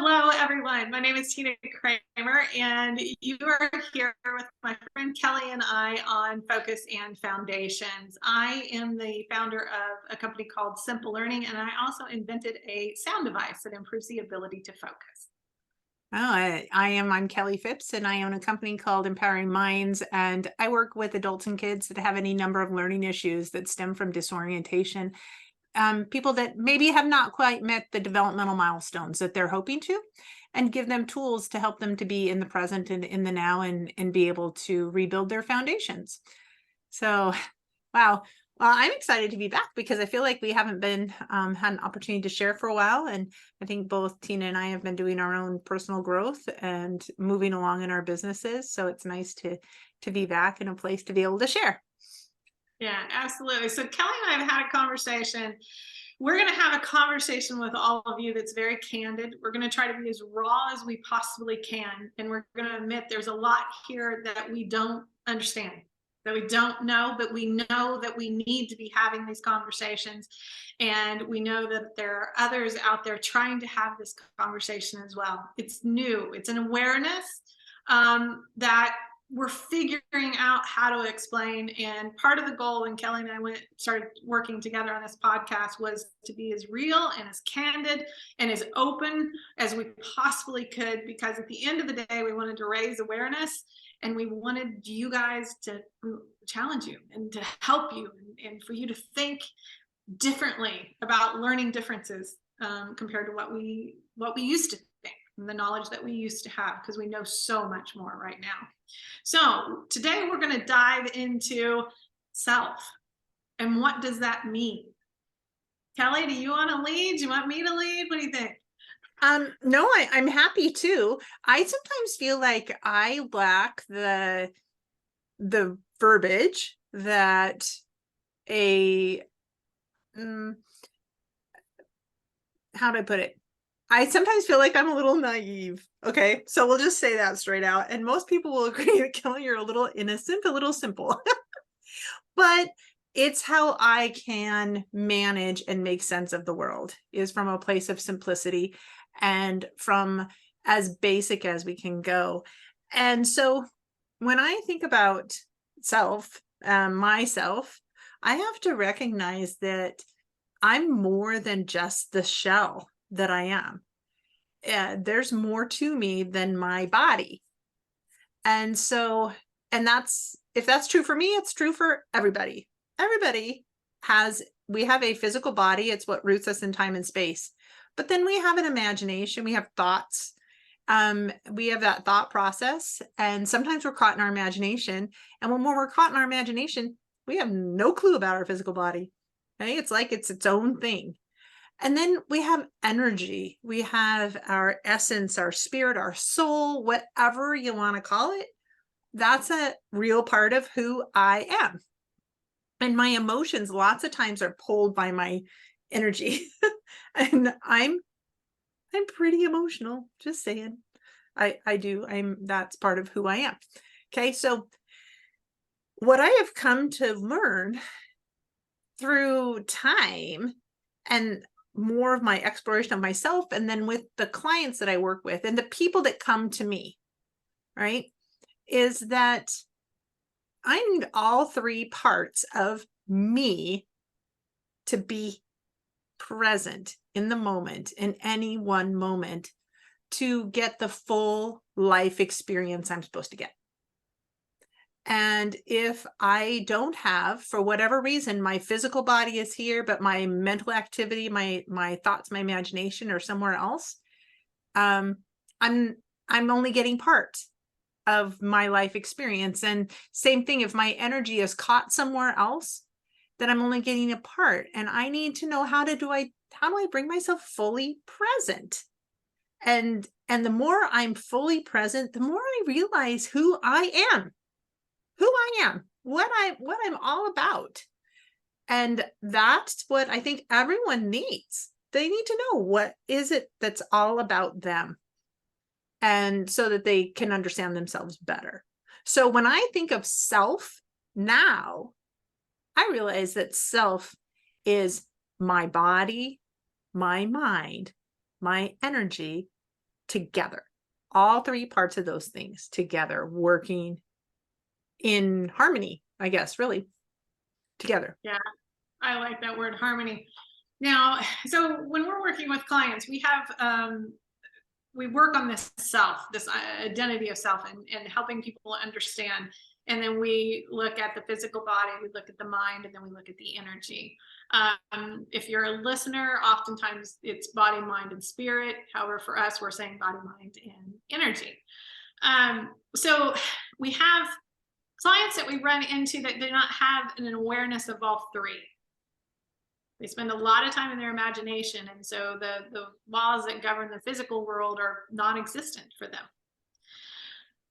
Hello, everyone. My name is Tina Kramer, and you are here with my friend Kelly and I on Focus and Foundations. I am the founder of a company called Simple Learning, and I also invented a sound device that improves the ability to focus. I'm Kelly Phipps, and I own a company called Empowering Minds, and I work with adults and kids that have any number of learning issues that stem from disorientation. People that maybe have not quite met the developmental milestones that they're hoping to, and give them tools to help them to be in the present and in the now and be able to rebuild their foundations. So, wow. Well, I'm excited to be back because I feel like we haven't been had an opportunity to share for a while. And I think both Tina and I have been doing our own personal growth and moving along in our businesses. So it's nice to be back in a place to be able to share. Yeah, absolutely. So Kelly and I have had a conversation. We're going to have a conversation with all of you that's very candid. We're going to try to be as raw as we possibly can. And we're going to admit there's a lot here that we don't understand, that we don't know, but we know that we need to be having these conversations. And we know that there are others out there trying to have this conversation as well. It's new, it's an awareness that we're figuring out how to explain. And part of the goal when Kelly and I started working together on this podcast was to be as real and as candid and as open as we possibly could, because at the end of the day, we wanted to raise awareness and we wanted you guys to challenge you and to help you and for you to think differently about learning differences compared to what we used to think and the knowledge that we used to have, because we know so much more right now. So today we're going to dive into self and what does that mean? Kelly, do you want to lead? Do you want me to lead? What do you think? No, I'm happy to. I sometimes feel like I lack the verbiage that a how do I put it? I sometimes feel like I'm a little naive. Okay, so we'll just say that straight out. And most people will agree that Kelly, you're a little innocent, a little simple. But it's how I can manage and make sense of the world, is from a place of simplicity and from as basic as we can go. And so when I think about self, myself, I have to recognize that I'm more than just the shell that I am. There's more to me than my body. And so, and that's, if that's true for me, it's true for everybody. Everybody we have a physical body. It's what roots us in time and space. But then we have an imagination, we have thoughts. We have that thought process. And sometimes we're caught in our imagination. And when we're caught in our imagination, we have no clue about our physical body. Okay? It's like it's its own thing. And then we have energy. We have our essence, our spirit, our soul, whatever you want to call it. That's a real part of who I am. And my emotions lots of times are pulled by my energy. And I'm pretty emotional, just saying. That's part of who I am. Okay, so what I have come to learn through time and more of my exploration of myself, and then with the clients that I work with and the people that come to me, right, is that I need all three parts of me to be present in the moment, in any one moment, to get the full life experience I'm supposed to get. And if I don't have, for whatever reason, my physical body is here, but my mental activity, my thoughts, my imagination are somewhere else, I'm only getting part of my life experience. And same thing, if my energy is caught somewhere else, then I'm only getting a part. And I need to know how do I bring myself fully present? And the more I'm fully present, the more I realize who I am. What I'm all about. And that's what I think everyone needs. They need to know what is it that's all about them. And so that they can understand themselves better. So when I think of self now, I realize that self is my body, my mind, my energy, together. All three parts of those things together, working in harmony, I guess, really together. Yeah, I like that word, harmony. Now, so when we're working with clients, we work on this self, this identity of self, and helping people understand. And then we look at the physical body, we look at the mind, and then we look at the energy. If you're a listener, oftentimes it's body, mind, and spirit. However, for us, we're saying body, mind, and energy. So we have clients that we run into that do not have an awareness of all three. They spend a lot of time in their imagination, and so the laws that govern the physical world are non-existent for them.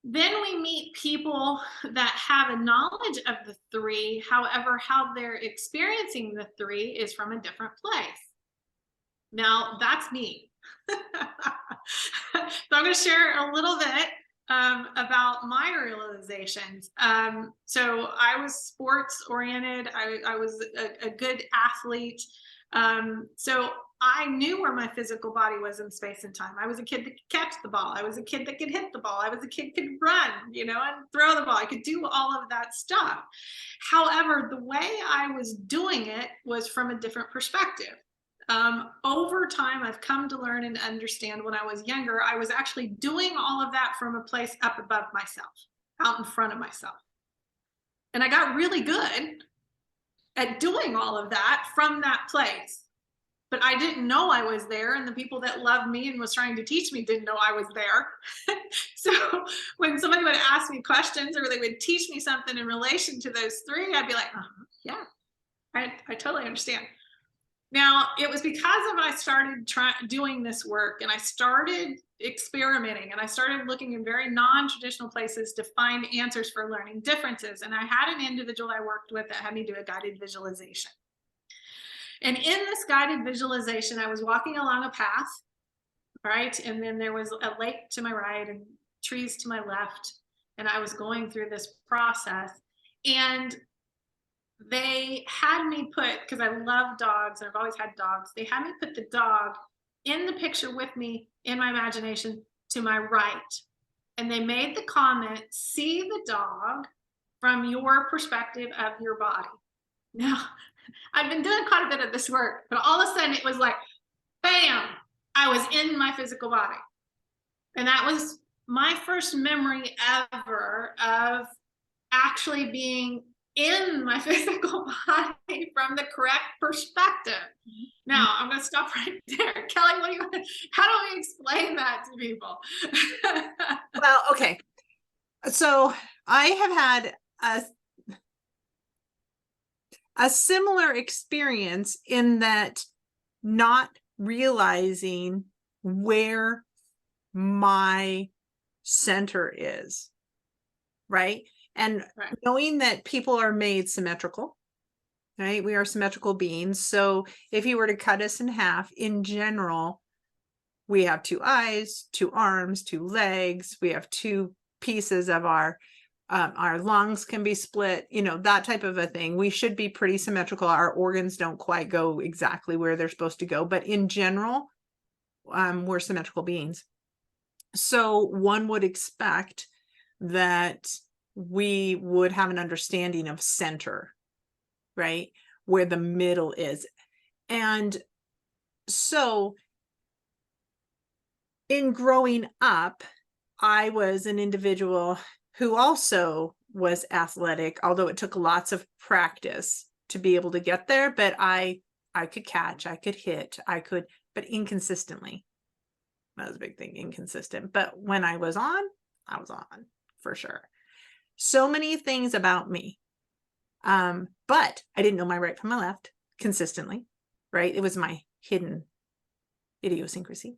Then we meet people that have a knowledge of the three. However, how they're experiencing the three is from a different place. Now, that's me. So I'm going to share a little bit about my realizations. So I was sports oriented. I was a good athlete. So I knew where my physical body was in space and time. I was a kid that could catch the ball. I was a kid that could hit the ball. I was a kid that could run, and throw the ball. I could do all of that stuff. However, the way I was doing it was from a different perspective. Over time, I've come to learn and understand when I was younger, I was actually doing all of that from a place up above myself, out in front of myself. And I got really good at doing all of that from that place. But I didn't know I was there, and the people that loved me and was trying to teach me didn't know I was there. So when somebody would ask me questions or they would teach me something in relation to those three, I'd be like, yeah, I totally understand. Now, it was because of I started doing this work, and I started experimenting, and I started looking in very non-traditional places to find answers for learning differences. And I had an individual I worked with that had me do a guided visualization. And in this guided visualization, I was walking along a path, right? And then there was a lake to my right and trees to my left. And I was going through this process. And they had me put, because I love dogs, and I've always had dogs, they had me put the dog in the picture with me in my imagination to my right. And they made the comment, see the dog from your perspective of your body. Now, I've been doing quite a bit of this work, but all of a sudden it was like, bam, I was in my physical body. And that was my first memory ever of actually being in my physical body from the correct perspective. Now, I'm going to stop right there. Kelley, how do we explain that to people? Well, okay. So I have had a similar experience in that not realizing where my center is, right? And Right. knowing that people are made symmetrical, right? We are symmetrical beings. So if you were to cut us in half, in general, we have two eyes, two arms, two legs. We have two pieces of our lungs can be split, that type of a thing. We should be pretty symmetrical. Our organs don't quite go exactly where they're supposed to go, but in general, we're symmetrical beings. So one would expect that we would have an understanding of center, right? Where the middle is. And so in growing up, I was an individual who also was athletic, although it took lots of practice to be able to get there. But I could catch, I could hit, but inconsistently. That was a big thing, inconsistent. But when I was on for sure. So many things about me. But I didn't know my right from my left consistently, right? It was my hidden idiosyncrasy.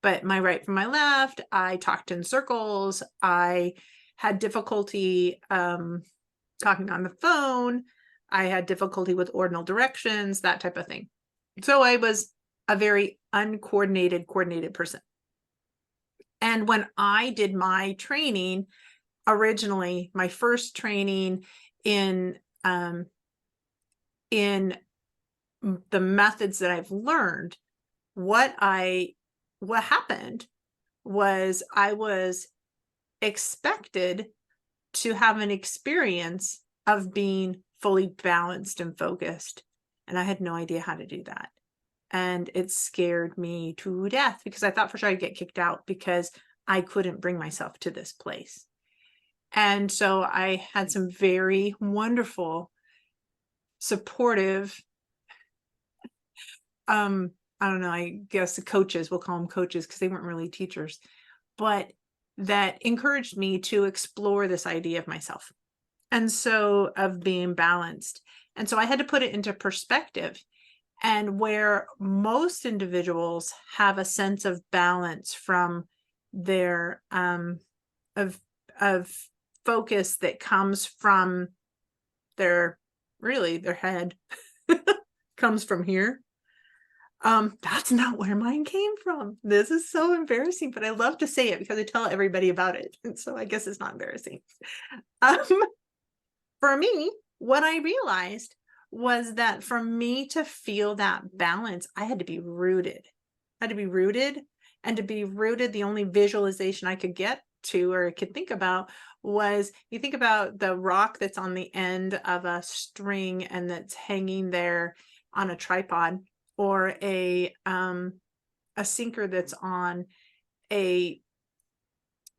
But my right from my left, I talked in circles. I had difficulty talking on the phone. I had difficulty with ordinal directions, that type of thing. So I was a very coordinated person. And when I did my training, originally, my first training in the methods that I've learned, what happened was I was expected to have an experience of being fully balanced and focused. And I had no idea how to do that. And it scared me to death because I thought for sure I'd get kicked out because I couldn't bring myself to this place. And so I had some very wonderful, supportive, I don't know, I guess the coaches, we'll call them coaches because they weren't really teachers, but that encouraged me to explore this idea of myself. And so of being balanced. And so I had to put it into perspective. And where most individuals have a sense of balance from their of of focus that comes from their really their head comes from here. That's not where mine came from. This is so embarrassing, but I love to say it because I tell everybody about it. And so I guess it's not embarrassing. Um, for me, what I realized was that for me to feel that balance, I had to be rooted. I had to be rooted, and to be rooted, the only visualization I could get to or could think about was you think about the rock that's on the end of a string and that's hanging there on a tripod, or a sinker that's on a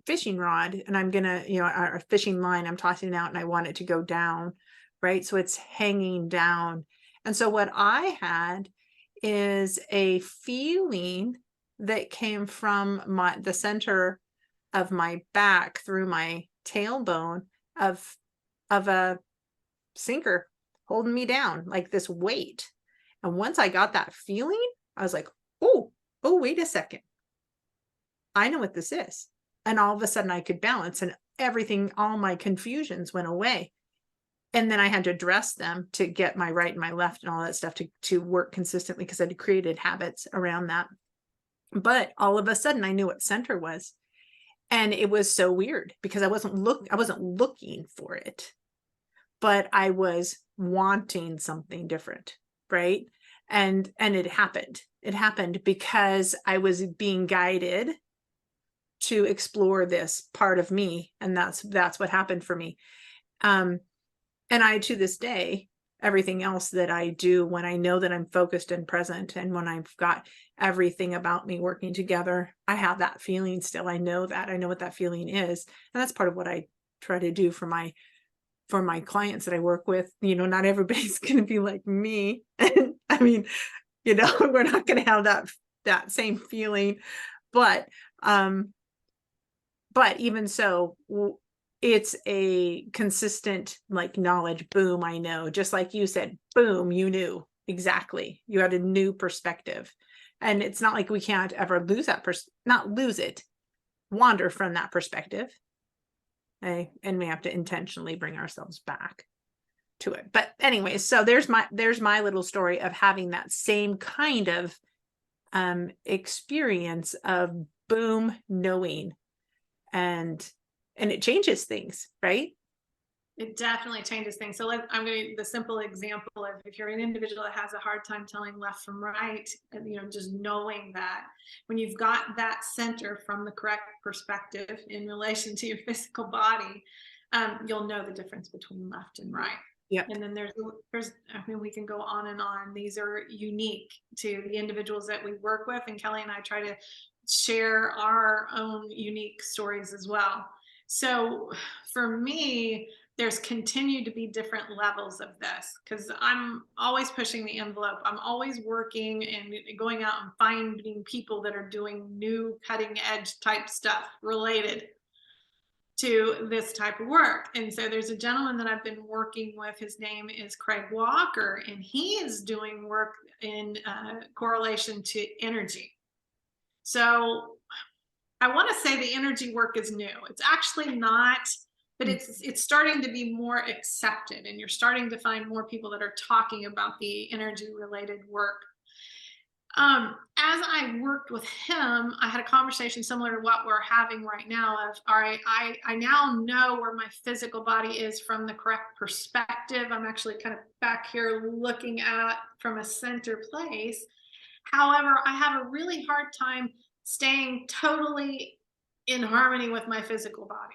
fishing rod, and I'm gonna, a fishing line, I'm tossing it out and I want it to go down, right? So it's hanging down. And so what I had is a feeling that came from the center of my back through my tailbone of a sinker holding me down, like this weight. And once I got that feeling, I was like, oh, wait a second. I know what this is. And all of a sudden I could balance and everything, all my confusions went away. And then I had to address them to get my right and my left and all that stuff to work consistently because I'd created habits around that. But all of a sudden I knew what center was. And it was so weird because I wasn't looking for it, but I was wanting something different, right? And it happened. It happened because I was being guided to explore this part of me, and that's what happened for me. And I, to this day, everything else that I do when I know that I'm focused and present, and when I've got everything about me working together, I have that feeling still. I know what that feeling is, and that's part of what I try to do for my clients that I work with. Not everybody's going to be like me. And I mean, we're not going to have that same feeling, but even so, it's a consistent like knowledge. Boom, I know. Just like you said, boom, you knew exactly. You had a new perspective. And it's not like we can't ever lose that not lose it, wander from that perspective. Okay? And we have to intentionally bring ourselves back to it. But anyway, so there's my little story of having that same kind of experience of boom, knowing, and it changes things, right? It definitely changes things. So I'm going to the simple example of if you're an individual that has a hard time telling left from right, and just knowing that when you've got that center from the correct perspective in relation to your physical body, you'll know the difference between left and right. Yeah. And then there's, we can go on and on. These are unique to the individuals that we work with. And Kelley and I try to share our own unique stories as well. So for me, there's continued to be different levels of this because I'm always pushing the envelope. I'm always working and going out and finding people that are doing new cutting edge type stuff related to this type of work. And so there's a gentleman that I've been working with. His name is Craig Walker, and he is doing work in correlation to energy. So I want to say the energy work is new. It's actually not, but it's starting to be more accepted, and you're starting to find more people that are talking about the energy related work. As I worked with him, I had a conversation similar to what we're having right now of, all right, I now know where my physical body is from the correct perspective. I'm actually kind of back here looking at from a center place. However, I have a really hard time staying totally in harmony with my physical body.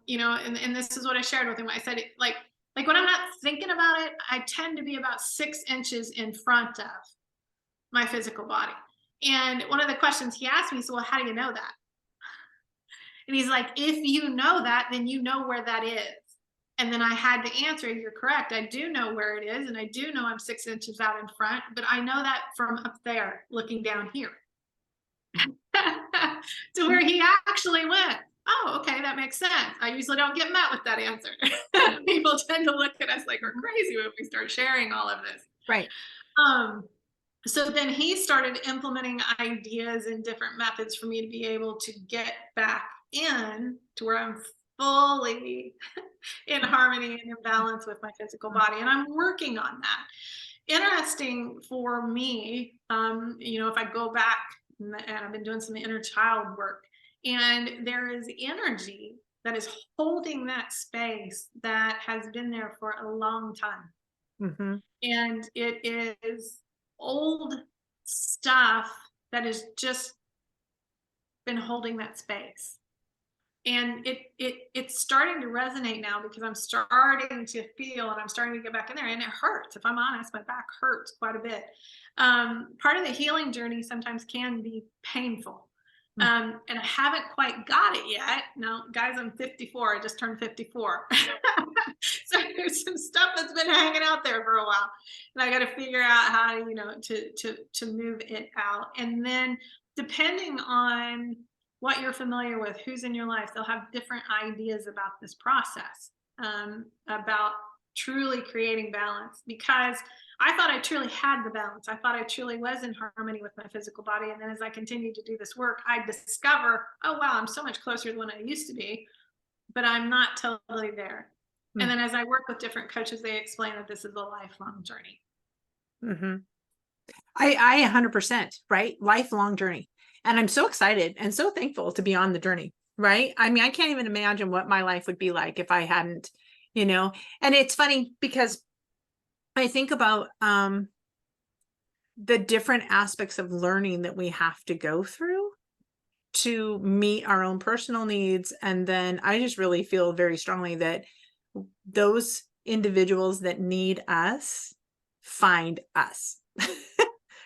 You know, and this is what I shared with him. I said, like when I'm not thinking about it, I tend to be about 6 inches in front of my physical body. And one of the questions he asked me is, well, how do you know that? And he's like, if you know that, then you know where that is. And then I had to answer, you're correct. I do know where it is. And I do know I'm 6 inches out in front, but I know that from up there looking down here. To where he actually went, oh, okay, that makes sense. I usually don't get met with that answer. People tend to look at us like we're crazy when we start sharing all of this. Right. So then he started implementing ideas and different methods for me to be able to get back in to where I'm fully in harmony and in balance with my physical body. And I'm working on that. Interesting for me, you know, if I go back and I've been doing some inner child work, and there is energy that is holding that space that has been there for a long time. Mm-hmm. And it is old stuff that has just been holding that space. And it's starting to resonate now because I'm starting to feel and I'm starting to get back in there, and it hurts. If I'm honest, my back hurts quite a bit. Part of the healing journey sometimes can be painful. And I haven't quite got it yet. No, guys, I'm 54. I just turned 54. So there's some stuff that's been hanging out there for a while, and I got to figure out how to, you know, to move it out. And then depending on what you're familiar with, who's in your life, they'll have different ideas about this process, about truly creating balance. Because I thought I truly had the balance. I thought I truly was in harmony with my physical body. And then as I continued to do this work, I discover, oh, wow, I'm so much closer to when I used to be, but I'm not totally there. Mm-hmm. And then as I work with different coaches, they explain that this is a lifelong journey. Mm-hmm. I 100%, right? Lifelong journey. And I'm so excited and so thankful to be on the journey, right? I mean, I can't even imagine what my life would be like if I hadn't, you know. And it's funny because I think about the different aspects of learning that we have to go through to meet our own personal needs. And then I just really feel very strongly that those individuals that need us find us.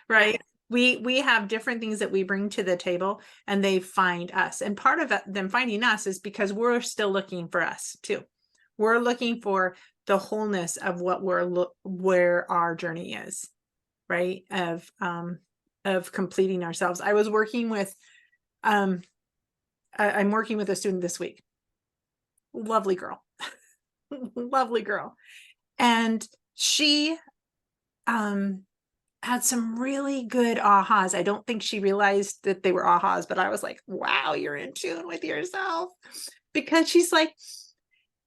Right? We have different things that we bring to the table, and they find us. And part of them finding us is because we're still looking for us too. We're looking for the wholeness of what where our journey is, right? Of completing ourselves. I was working with I'm working with a student this week. Lovely girl. Lovely girl. And she had some really good ahas. I don't think she realized that they were ahas, but I was like, wow, you're in tune with yourself. Because she's like,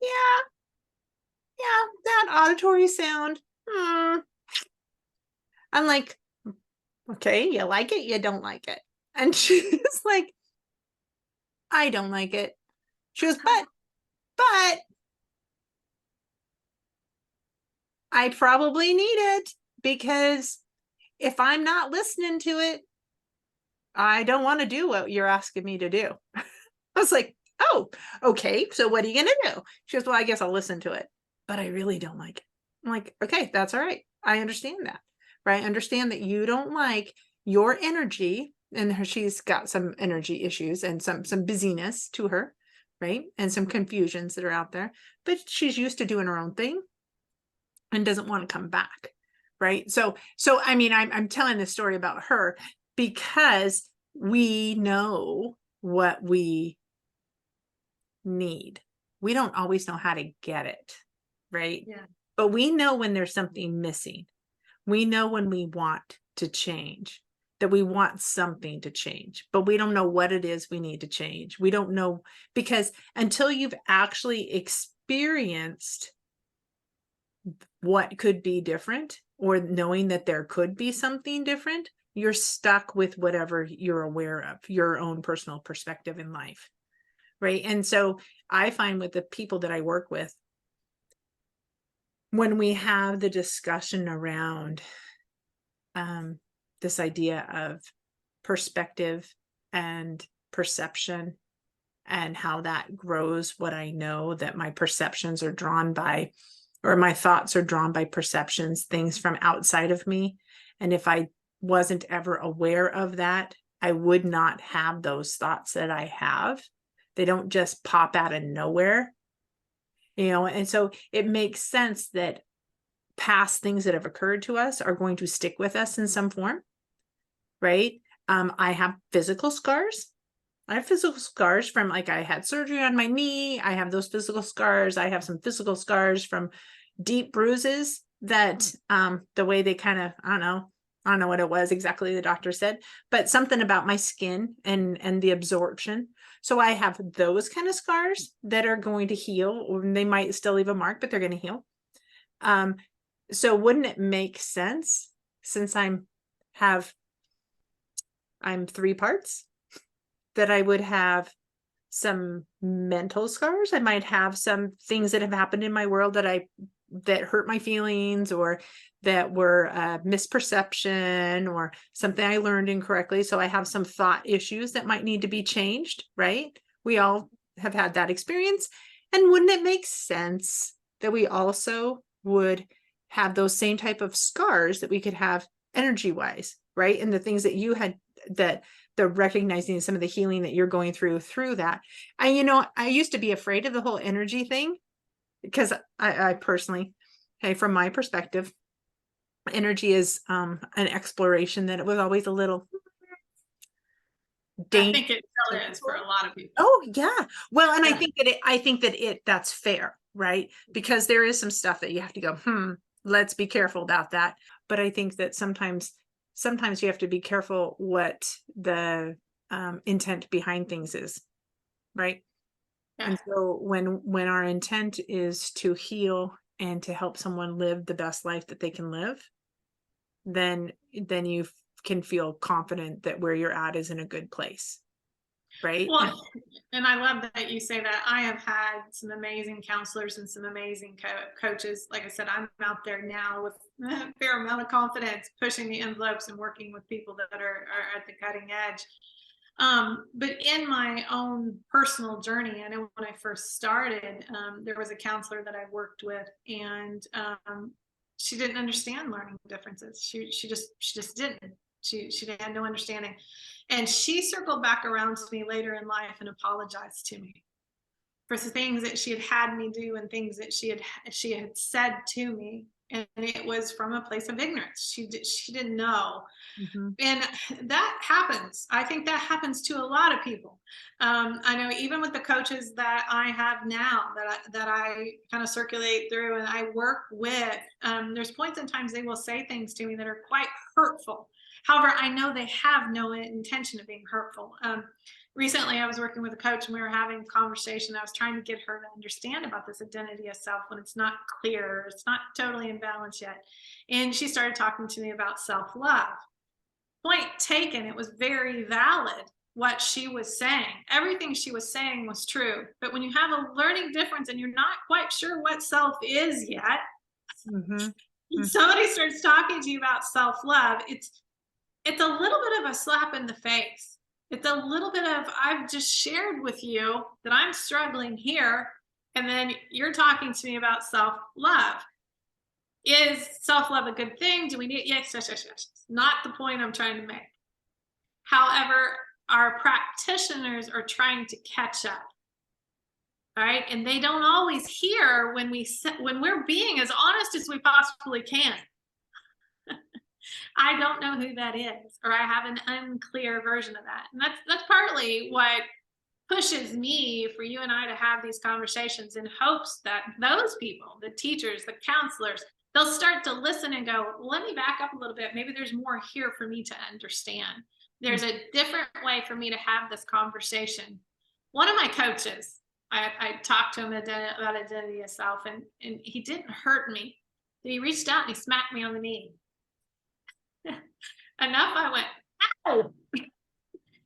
yeah, that auditory sound. I'm like, okay, you like it, you don't like it. And she's like, I don't like it. She goes, but I probably need it, because if I'm not listening to it, I don't want to do what you're asking me to do. I was like, oh, okay. So what are you going to do? She goes, well, I guess I'll listen to it, but I really don't like it. I'm like, okay, that's all right. I understand that, right? I understand that you don't like your energy, and she's got some energy issues and some busyness to her, right? And some confusions that are out there, but she's used to doing her own thing and doesn't want to come back. Right. So I mean, I'm telling this story about her because we know what we need. We don't always know how to get it. Right. Yeah. But we know when there's something missing. We know when we want to change, that we want something to change, but we don't know what it is we need to change. We don't know, because until you've actually experienced what could be different, or knowing that there could be something different, you're stuck with whatever you're aware of, your own personal perspective in life. Right. And so I find with the people that I work with, when we have the discussion around this idea of perspective and perception, and how that grows what I know, that my perceptions are drawn by, or my thoughts are drawn by perceptions, things from outside of me. And if I wasn't ever aware of that, I would not have those thoughts that I have. They don't just pop out of nowhere, and so it makes sense that past things that have occurred to us are going to stick with us in some form, right? I have physical scars. I have physical scars from, like, I had surgery on my knee. I have those physical scars. I have some physical scars from deep bruises that, the way they kind of, I don't know what it was exactly the doctor said, but something about my skin and the absorption. So I have those kind of scars that are going to heal, or they might still leave a mark, but they're going to heal. So wouldn't it make sense, since I'm 3 parts, that I would have some mental scars? I might have some things that have happened in my world that hurt my feelings, or that were a misperception, or something I learned incorrectly. So I have some thought issues that might need to be changed, right? We all have had that experience. And wouldn't it make sense that we also would have those same type of scars that we could have energy wise, right? And the things that you had, that the recognizing some of the healing that you're going through that. I used to be afraid of the whole energy thing, because I personally, hey, from my perspective, energy is an exploration that it was always a little I dangerous. think it still is for a lot of people. Oh yeah. Well, and Yeah. I think that that's fair, right? Because there is some stuff that you have to go, let's be careful about that. But I think that sometimes you have to be careful what the intent behind things is, right? Yeah. And so when our intent is to heal and to help someone live the best life that they can live, then you can feel confident that where you're at is in a good place, right? Well, and I love that you say that. I have had some amazing counselors and some amazing coaches. Like I said, I'm out there now with a fair amount of confidence, pushing the envelopes and working with people that are at the cutting edge. But in my own personal journey, I know when I first started, there was a counselor that I worked with, and she didn't understand learning differences. She just didn't. She had no understanding. And she circled back around to me later in life and apologized to me for the things that she had me do, and things that she had said to me. And it was from a place of ignorance. She didn't know. Mhm. And that happens. I think that happens to a lot of people. I know even with the coaches that I have now, that I kind of circulate through and I work with, there's points and times they will say things to me that are quite hurtful. However, I know they have no intention of being hurtful. Recently, I was working with a coach and we were having a conversation. I was trying to get her to understand about this identity of self when it's not clear, it's not totally in balance yet. And she started talking to me about self-love. Point taken, it was very valid what she was saying. Everything she was saying was true. But when you have a learning difference and you're not quite sure what self is yet, Mhm. somebody starts talking to you about self-love, it's a little bit of a slap in the face. It's a little bit of, I've just shared with you that I'm struggling here, and then you're talking to me about self-love. Is self-love a good thing? Do we need, yes. Not the point I'm trying to make. However, our practitioners are trying to catch up. All right. And they don't always hear when we're being as honest as we possibly can. I don't know who that is, or I have an unclear version of that. And that's partly what pushes me for you and I to have these conversations, in hopes that those people, the teachers, the counselors, they'll start to listen and go, let me back up a little bit. Maybe there's more here for me to understand. There's a different way for me to have this conversation. One of my coaches, I talked to him about identity of self, and he didn't hurt me. He reached out and he smacked me on the knee. Enough, I went, ow.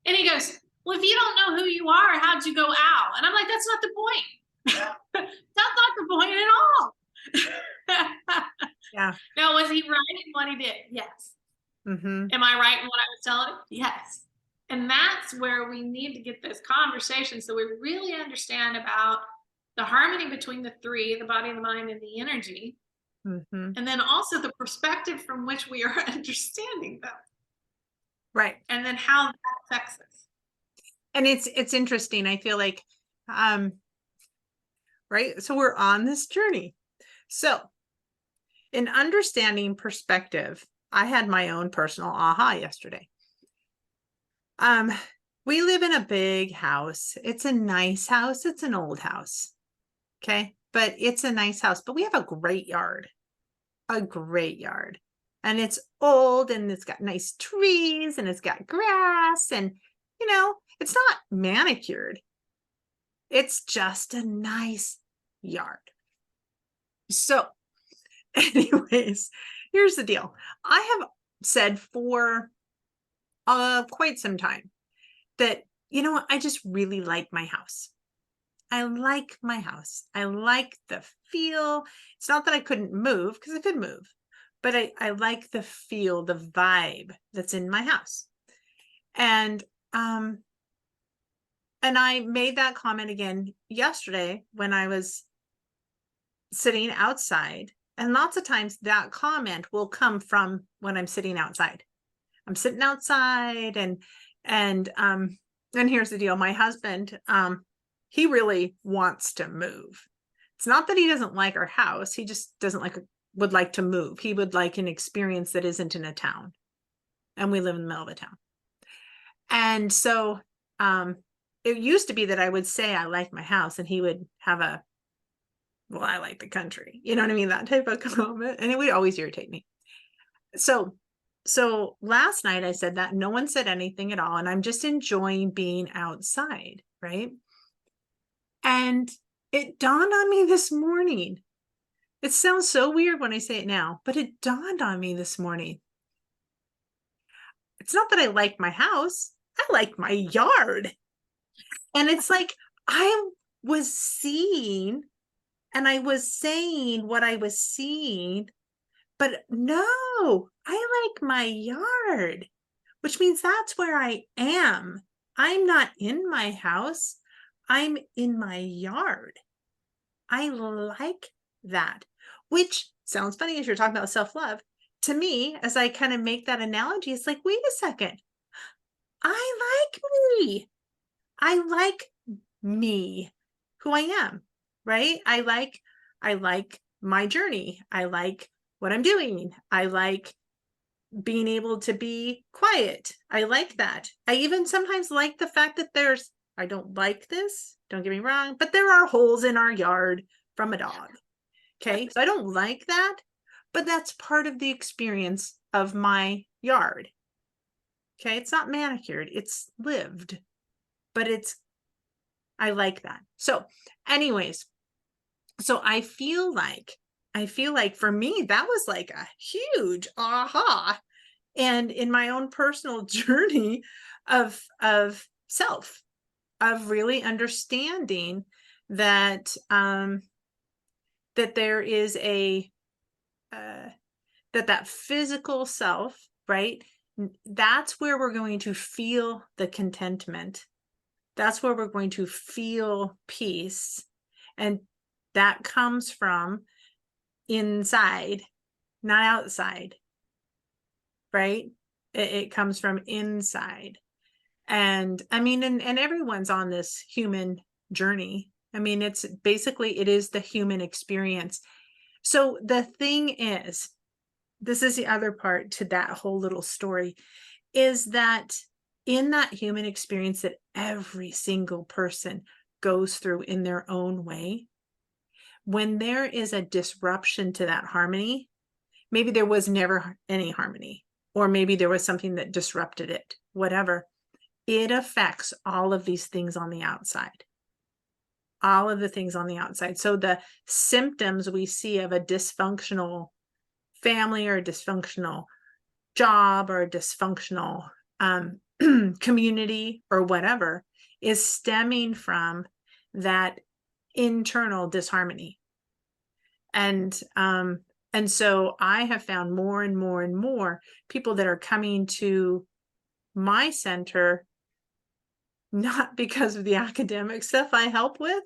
And he goes, well, if you don't know who you are, how'd you go ow? And I'm like, that's not the point. That's not the point at all. Yeah. Now, was he right in what he did? Yes. Mm-hmm. Am I right in what I was telling him? Yes. And that's where we need to get this conversation so we really understand about the harmony between the three, the body, the mind, and the energy. Mm-hmm. And then also the perspective from which we are understanding them. Right. And then how that affects us. And it's interesting. I feel like, right. So we're on this journey. So in understanding perspective, I had my own personal aha yesterday. We live in a big house. It's a nice house. It's an old house. Okay. But it's a nice house, but we have a great yard. A great yard. And it's old and it's got nice trees and it's got grass and, it's not manicured. It's just a nice yard. So, anyways, here's the deal. I have said for quite some time that, I just really like my house. I like my house. I like the feel. It's not that I couldn't move because I could move, but I like the feel, the vibe that's in my house. And I made that comment again yesterday when I was sitting outside. And lots of times that comment will come from when I'm sitting outside. I'm sitting outside and here's the deal. My husband, he really wants to move. It's not that he doesn't like our house. He just would like to move. He would like an experience that isn't in a town. And we live in the middle of a town. And so, it used to be that I would say I like my house and he would have well, I like the country. You know what I mean? That type of comment. And it would always irritate me. So last night I said that no one said anything at all. And I'm just enjoying being outside. Right. And it dawned on me this morning. It sounds so weird when I say it now, but it dawned on me this morning. It's not that I like my house. I like my yard. And it's like I was seeing and I was saying what I was seeing, but no, I like my yard, which means that's where I am. I'm not in my house. I'm in my yard. I like that, which sounds funny as you're talking about self-love. To me, as I kind of make that analogy, it's like, wait a second. I like me. I like me, who I am, right? I like my journey. I like what I'm doing. I like being able to be quiet. I like that. I even sometimes like the fact that I don't like this, don't get me wrong, but there are holes in our yard from a dog. Okay. So I don't like that, but that's part of the experience of my yard. Okay. It's not manicured, it's lived, but I like that. So anyways, so I feel like for me, that was like a huge aha. And in my own personal journey of self, of really understanding that, that there is that physical self, right? That's where we're going to feel the contentment. That's where we're going to feel peace. And that comes from inside, not outside, right? It comes from inside. And I mean, and everyone's on this human journey. I mean, it is the human experience. So the thing is, this is the other part to that whole little story, is that in that human experience that every single person goes through in their own way, when there is a disruption to that harmony, maybe there was never any harmony, or maybe there was something that disrupted it, whatever, it affects all of these things on the outside. All of the things on the outside. So the symptoms we see of a dysfunctional family or a dysfunctional job or a dysfunctional community or whatever is stemming from that internal disharmony. And And so I have found more and more and more people that are coming to my center, not because of the academic stuff I help with,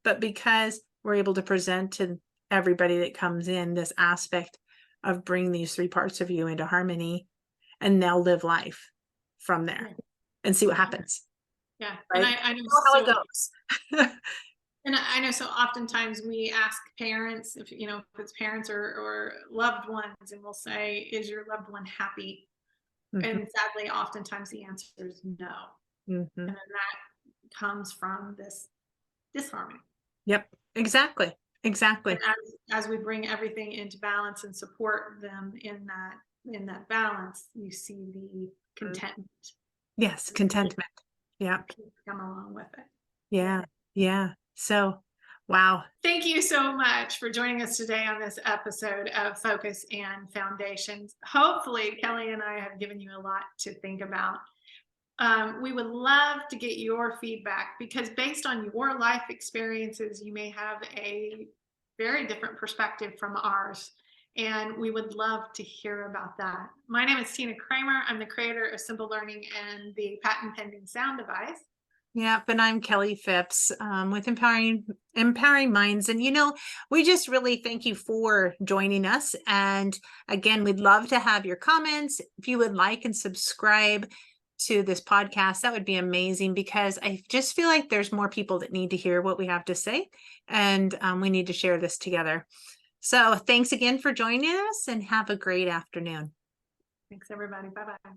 but because we're able to present to everybody that comes in this aspect of bringing these three parts of you into harmony, and they'll live life from there and see what happens. Yeah. Right? And I know How it goes. and I know, so oftentimes we ask parents, if if it's parents or loved ones, and we'll say, is your loved one happy? And sadly, oftentimes the answer is no. And then that comes from this disharmony. Yep, exactly. And as we bring everything into balance and support them in that balance, you see the contentment. Yes, contentment. Yeah. Come along with it. Yeah. Yeah. So, wow. Thank you so much for joining us today on this episode of Focus and Foundations. Hopefully, Kelley and I have given you a lot to think about. We would love to get your feedback, because based on your life experiences, you may have a very different perspective from ours. And we would love to hear about that. My name is Tina Kramer. I'm the creator of Simple Learning and the patent pending sound device. Yep, and I'm Kelley Phipps with Empowering Minds. And, we just really thank you for joining us. And again, we'd love to have your comments. If you would like and subscribe to this podcast, that would be amazing, because I just feel like there's more people that need to hear what we have to say, and we need to share this together. So thanks again for joining us, and have a great afternoon. Thanks, everybody. Bye-bye.